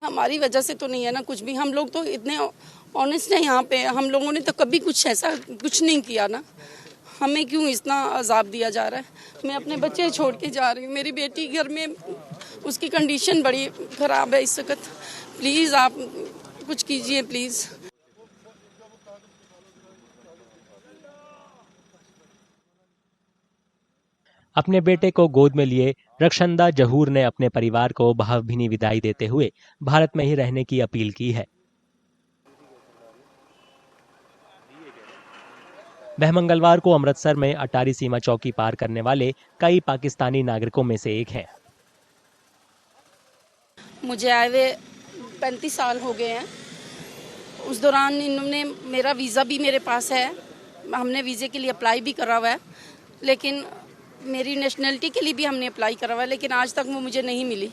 हमारी वजह से तो नहीं है ना कुछ भी, हम लोग तो इतने ऑनेस्ट हैं यहाँ पे, हम लोगों ने तो कभी कुछ ऐसा कुछ नहीं किया ना, हमें क्यों इतना अजाब दिया जा रहा है। मैं अपने बच्चे छोड़ के जा रही हूँ, मेरी बेटी घर में, उसकी कंडीशन बड़ी ख़राब है इस वक्त, प्लीज़ आप कुछ कीजिए प्लीज़। अपने बेटे को गोद में लिए रक्षंदा जहूर ने अपने परिवार को भावभीनी विदाई देते हुए भारत में ही रहने की अपील की है। वह मंगलवार को अमृतसर में अटारी सीमा चौकी पार करने वाले कई पाकिस्तानी नागरिकों में से एक हैं। मुझे आए हुए 35 साल हो गए हैं। उस दौरान इन्होंने, मेरा वीज़ा भी मेरे पास है, हमने वीज़े के लिए अप्लाई भी करा हुआ है, लेकिन मेरी नेशनलिटी के लिए भी हमने अप्लाई करा हुआ है, लेकिन आज तक वो मुझे नहीं मिली।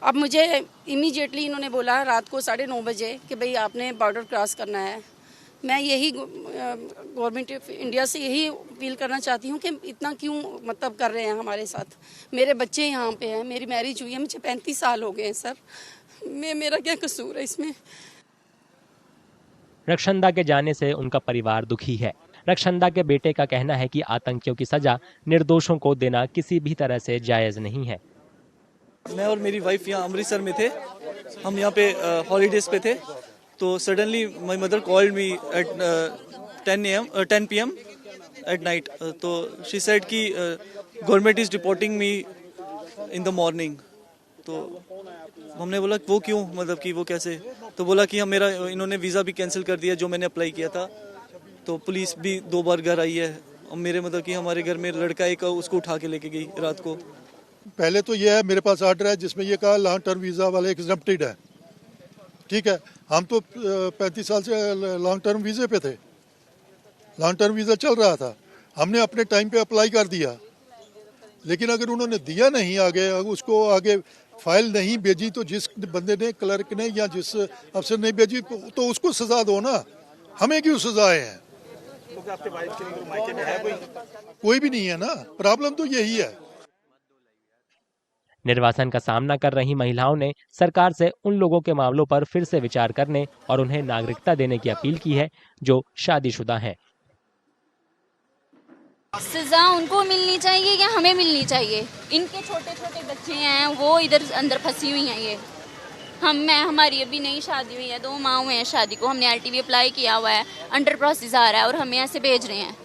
अब मुझे इमीडिएटली इन्होंने बोला रात को 9:30 बजे कि भाई आपने बॉर्डर क्रॉस करना है। मैं यही गवर्नमेंट ऑफ इंडिया से यही अपील करना चाहती हूँ कि इतना क्यों मतलब कर रहे हैं हमारे साथ। मेरे बच्चे यहाँ पे हैं, मेरी मैरिज हुई है, मुझे 35 साल हो गए हैं सर, मेरा क्या कसूर है इसमें। रक्षंदा के जाने से उनका परिवार दुखी है। रक्षंदा के बेटे का कहना है कि आतंकियों की सजा निर्दोषों को देना किसी भी तरह से जायज नहीं है। मैं और मेरी वाइफ यहाँ अमृतसर में थे, हम यहाँ पे हॉलीडेज पे थे, तो suddenly my mother called me at 10 PM at night. तो शी सेड कि government is deporting me in the morning. तो हमने बोला वो क्यों, मतलब कि वो कैसे, तो बोला कि मेरा इन्होंने वीज़ा भी कैंसिल कर दिया जो मैंने अप्लाई किया था। तो पुलिस भी 2 बार घर आई है और मेरे मतलब कि हमारे घर में लड़का एक उसको उठा के लेके गई रात को। पहले तो ये है, मेरे पास ऑर्डर है जिसमें ये कहा लॉन्ग टर्म वीज़ा वाले एग्जम्प्टेड है, ठीक है। हम तो 35 साल से लॉन्ग टर्म वीज़े पे थे, लॉन्ग टर्म वीज़ा चल रहा था, हमने अपने टाइम पे अप्लाई कर दिया, लेकिन अगर उन्होंने दिया नहीं आगे, उसको आगे फाइल नहीं भेजी, तो जिस बंदे ने, क्लर्क ने या जिस अफसर ने भेजी तो उसको सजा दो ना, हमें क्यों सजाए हैं। तो आपके वाइफ के मायके में है कोई भी नहीं है ना, प्रॉब्लम तो यही है। निर्वासन का सामना कर रही महिलाओं ने सरकार से उन लोगों के मामलों पर फिर से विचार करने और उन्हें नागरिकता देने की अपील की है जो शादीशुदा हैं। सजा उनको मिलनी चाहिए या हमें मिलनी चाहिए? इनके छोटे छोटे बच्चे हैं, वो इधर अंदर फंसी हुई हैं। ये हमारी अभी नई शादी हुई है, 2 माह हुए हैं शादी को, हमने LTV अप्लाई किया हुआ है, अंडर प्रोसेस आ रहा है और हमें ऐसे भेज रहे हैं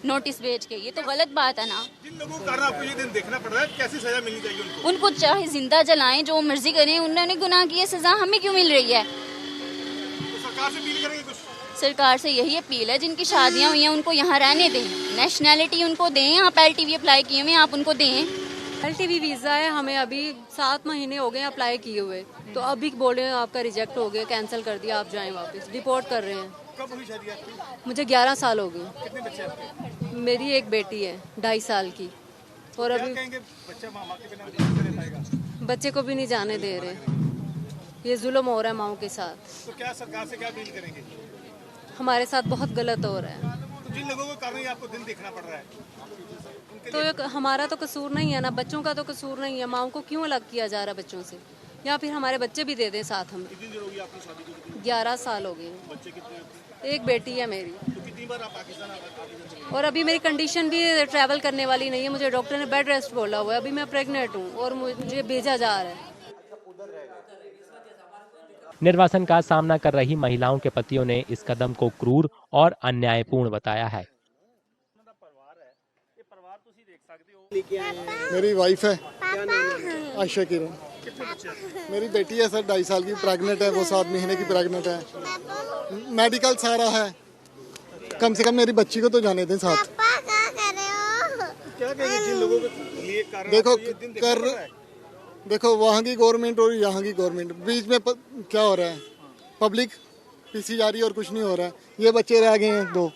नोटिस भेज के। ये तो गलत बात है ना। जिन लोगों के कारण आपको ये दिन देखना पड़ रहा है, कैसी सजा मिलनी चाहिए उनको चाहे जिंदा जलाएं, जो मर्जी करें, उन्होंने गुनाह किए, सजा हमें क्यों मिल रही है? तो सरकार से अपील करेंगे कुछ? सरकार से यही अपील है, जिनकी शादियां हुई हैं उनको यहाँ रहने दें, नेशनैलिटी उनको दें, आप LTV अप्लाई किए हुए आप उनको दें। LTV वीज़ा है, हमें अभी 7 महीने हो गए अप्लाई किए हुए, तो अभी बोल रहे हैं आपका रिजेक्ट हो गया, कैंसिल कर दिया, आप जाएं वापस, डिपोर्ट कर रहे हैं। कब हुई शादी आपकी? मुझे 11 साल हो गए। कितने बच्चे आपके? मेरी एक बेटी है 2.5 साल की, और अभी बच्चा माँ के बिना कैसे रह पाएगा? बच्चे को भी नहीं जाने दे रहे, ये जुल्म हो रहा है माओ के साथ। तो क्या सरकार से क्या अपील करेंगे? हमारे साथ बहुत गलत हो रहा है। तो जिन लोगों के कारण आपको दिन देखना पड़ रहा है, तो हमारा तो कसूर नहीं है ना, बच्चों का तो कसूर नहीं है, माओ को क्यों अलग किया जा रहा है बच्चों से, या फिर हमारे बच्चे भी दे दें साथ हमें। कितनी देर होगी आपकी शादी को? 11 साल हो गए। बच्चे कितने हैं? एक बेटी है मेरी। तो कितनी बार आप पाकिस्तान आगे? और अभी मेरी कंडीशन भी ट्रैवल करने वाली नहीं है, मुझे डॉक्टर ने बेड रेस्ट बोला हुआ है, अभी मैं प्रेग्नेंट हूँ और मुझे भेजा जा रहा है। निर्वासन का सामना कर रही महिलाओं के पतियों ने इस कदम को क्रूर और अन्यायपूर्ण बताया है। मेरी वाइफ है आयशा किरण, मेरी बेटी है सर 2.5 साल की, प्रेग्नेंट है, वो 7 महीने की प्रेग्नेंट है, मेडिकल सारा है, कम से कम मेरी बच्ची को तो जाने दें साथ। क्या कहेंगे जिन लोगों के लिए कारण देखो वहाँ की गवर्नमेंट और यहाँ की गवर्नमेंट बीच में क्या हो रहा है, पब्लिक पीछे जा रही है और कुछ नहीं हो रहा है। ये बच्चे रह गए हैं 2,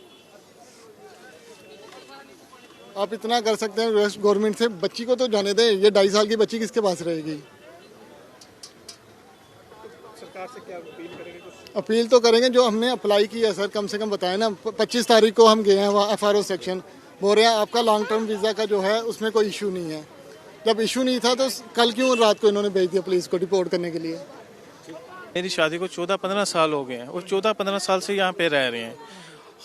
आप इतना कर सकते हैं वेस्ट गवर्नमेंट से, बच्ची को तो जाने दें, ये 2.5 साल की बच्ची किसके पास रहेगी? सरकार से क्या अपील करेंगे? अपील तो करेंगे, जो हमने अप्लाई किया है सर, कम से कम बताएं ना। 25 तारीख को हम गए हैं वहाँ FRO सेक्शन, बोल रहे हैं आपका लॉन्ग टर्म वीज़ा का जो है उसमें कोई इशू नहीं है, जब इशू नहीं था तो कल क्यों रात को इन्होंने भेज दिया पुलिस को डिपोर्ट करने के लिए? मेरी शादी को 14-15 साल हो गए हैं और 14-15 साल से यहाँ पे रह रहे हैं।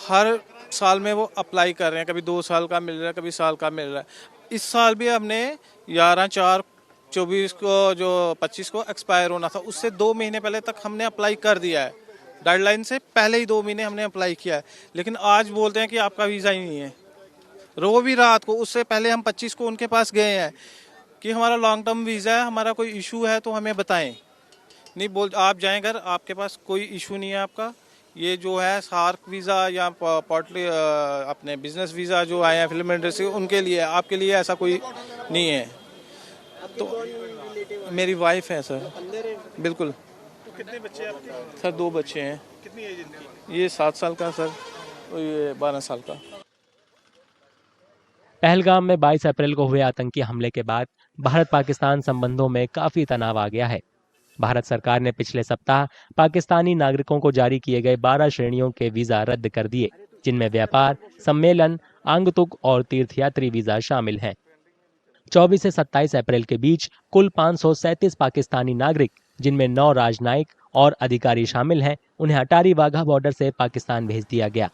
हर साल में वो अप्लाई कर रहे हैं, कभी 2 साल का मिल रहा है, कभी साल का मिल रहा है। इस साल भी हमने 11/4/24 को जो 25 को एक्सपायर होना था, उससे 2 महीने पहले तक हमने अप्लाई कर दिया है। डेडलाइन से पहले ही 2 महीने हमने अप्लाई किया है, लेकिन आज बोलते हैं कि आपका वीज़ा ही नहीं है। रो भी रात को, उससे पहले हम 25 को उनके पास गए हैं कि हमारा लॉन्ग टर्म वीज़ा है, हमारा कोई इशू है तो हमें बताएं। नहीं बोल, आप जाएं घर, आपके पास कोई इशू नहीं है आपका। ये जो है सार्क वीज़ा या पोर्टली अपने बिजनेस वीज़ा जो आए हैं फिल्म इंडस्ट्री, उनके लिए, आपके लिए ऐसा कोई नहीं है। तो मेरी वाइफ है सर। बिल्कुल। तो कितने बच्चे हैं आपके? सर 2 बच्चे हैं। कितनी एज इनकी? ये 7 साल का सर और ये 12 साल का। पहलगाम में 22 अप्रैल को हुए आतंकी हमले के बाद भारत पाकिस्तान संबंधों में काफी तनाव आ गया है। भारत सरकार ने पिछले सप्ताह पाकिस्तानी नागरिकों को जारी किए गए 12 श्रेणियों के वीजा रद्द कर दिए, जिनमें व्यापार, सम्मेलन, आंगतुक और तीर्थयात्री वीजा शामिल हैं। 24 से 27 अप्रैल के बीच कुल 537 पाकिस्तानी नागरिक, जिनमें 9 राजनयिक और अधिकारी शामिल हैं, उन्हें अटारी वाघा बॉर्डर से पाकिस्तान भेज दिया गया।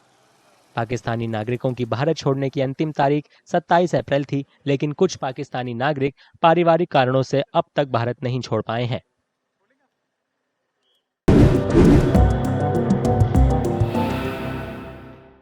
पाकिस्तानी नागरिकों की भारत छोड़ने की अंतिम तारीख 27 अप्रैल थी, लेकिन कुछ पाकिस्तानी नागरिक पारिवारिक कारणों से अब तक भारत नहीं छोड़ पाए हैं।